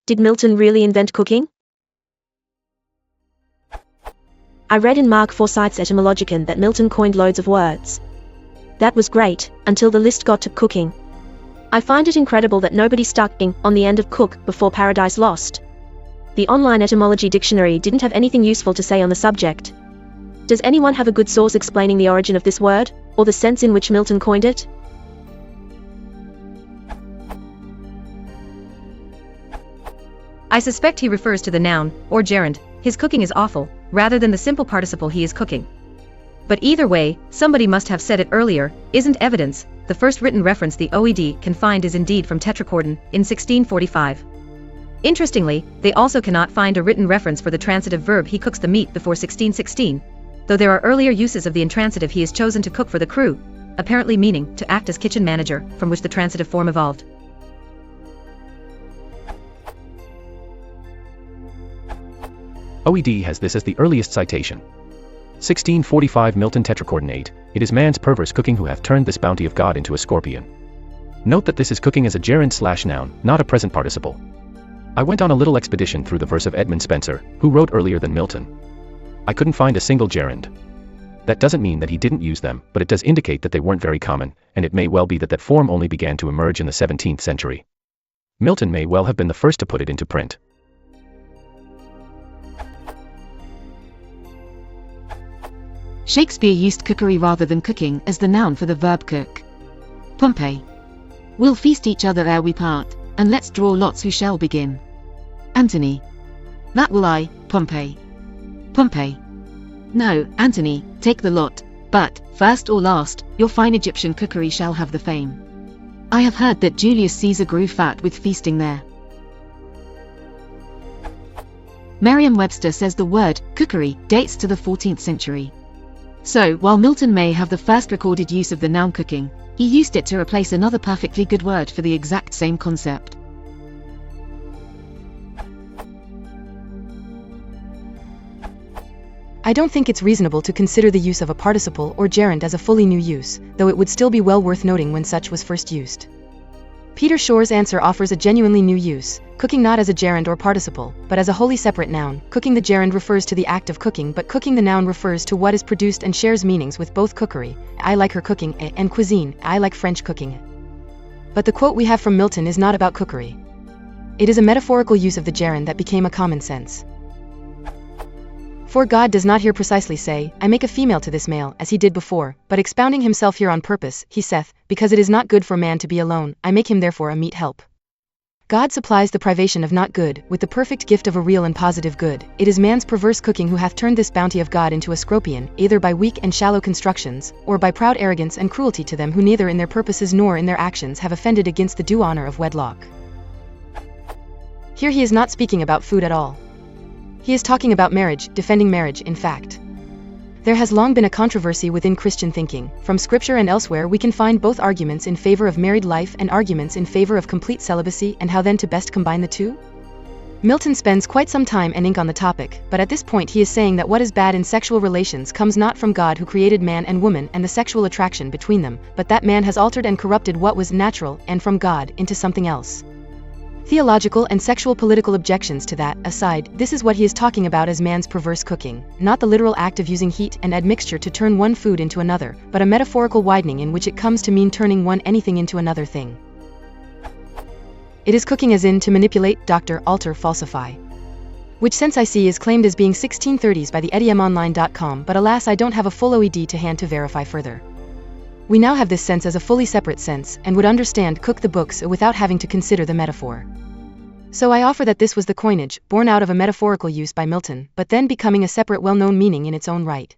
Did Milton really invent cooking? I read in Mark Forsyth's Etymologicon that Milton coined loads of words. That was great, until the list got to cooking. I find it incredible that nobody stuck ing on the end of cook before Paradise Lost. The online etymology dictionary didn't have anything useful to say on the subject. Does anyone have a good source explaining the origin of this word, or the sense in which Milton coined it? I suspect he refers to the noun, or gerund, his cooking is awful, rather than the simple participle he is cooking. But either way, somebody must have said it earlier, isn't evidence. The first written reference the OED can find is indeed from Tetrachordon, in 1645. Interestingly, they also cannot find a written reference for the transitive verb he cooks the meat before 1616, though there are earlier uses of the intransitive he is chosen to cook for the crew, apparently meaning to act as kitchen manager, from which the transitive form evolved. OED has this as the earliest citation. 1645 Milton Tetrachordon 8, it is man's perverse cooking who have turned this bounty of God into a scorpion. Note that this is cooking as a gerund/noun, not a present participle. I went on a little expedition through the verse of Edmund Spenser, who wrote earlier than Milton. I couldn't find a single gerund. That doesn't mean that he didn't use them, but it does indicate that they weren't very common, and it may well be that that form only began to emerge in the 17th century. Milton may well have been the first to put it into print. Shakespeare used cookery rather than cooking as the noun for the verb cook. Pompey. We'll feast each other ere we part, and let's draw lots who shall begin. Antony. That will I, Pompey. Pompey. No, Antony, take the lot, but, first or last, your fine Egyptian cookery shall have the fame. I have heard that Julius Caesar grew fat with feasting there. Merriam-Webster says the word cookery dates to the 14th century. So, while Milton may have the first recorded use of the noun cooking, he used it to replace another perfectly good word for the exact same concept. I don't think it's reasonable to consider the use of a participle or gerund as a fully new use, though it would still be well worth noting when such was first used. Peter Shore's answer offers a genuinely new use, cooking not as a gerund or participle, but as a wholly separate noun. Cooking the gerund refers to the act of cooking, but cooking the noun refers to what is produced and shares meanings with both cookery, I like her cooking, and cuisine, I like French cooking. But the quote we have from Milton is not about cookery. It is a metaphorical use of the gerund that became a common sense. For God does not here precisely say, I make a female to this male, as he did before, but expounding himself here on purpose, he saith, because it is not good for man to be alone, I make him therefore a meet help. God supplies the privation of not good, with the perfect gift of a real and positive good. It is man's perverse cooking who hath turned this bounty of God into a scorpion, either by weak and shallow constructions, or by proud arrogance and cruelty to them who neither in their purposes nor in their actions have offended against the due honor of wedlock. Here he is not speaking about food at all. He is talking about marriage, defending marriage, in fact. There has long been a controversy within Christian thinking. From scripture and elsewhere we can find both arguments in favor of married life and arguments in favor of complete celibacy, and how then to best combine the two? Milton spends quite some time and ink on the topic, but at this point he is saying that what is bad in sexual relations comes not from God who created man and woman and the sexual attraction between them, but that man has altered and corrupted what was natural and from God into something else. Theological and sexual political objections to that aside, this is what he is talking about as man's perverse cooking, not the literal act of using heat and admixture to turn one food into another, but a metaphorical widening in which it comes to mean turning one anything into another thing. It is cooking as in to manipulate, doctor, alter, falsify. Which sense I see is claimed as being 1630s by the etymology.com, but alas I don't have a full OED to hand to verify further. We now have this sense as a fully separate sense, and would understand cook the books without having to consider the metaphor. So I offer that this was the coinage, born out of a metaphorical use by Milton, but then becoming a separate well-known meaning in its own right.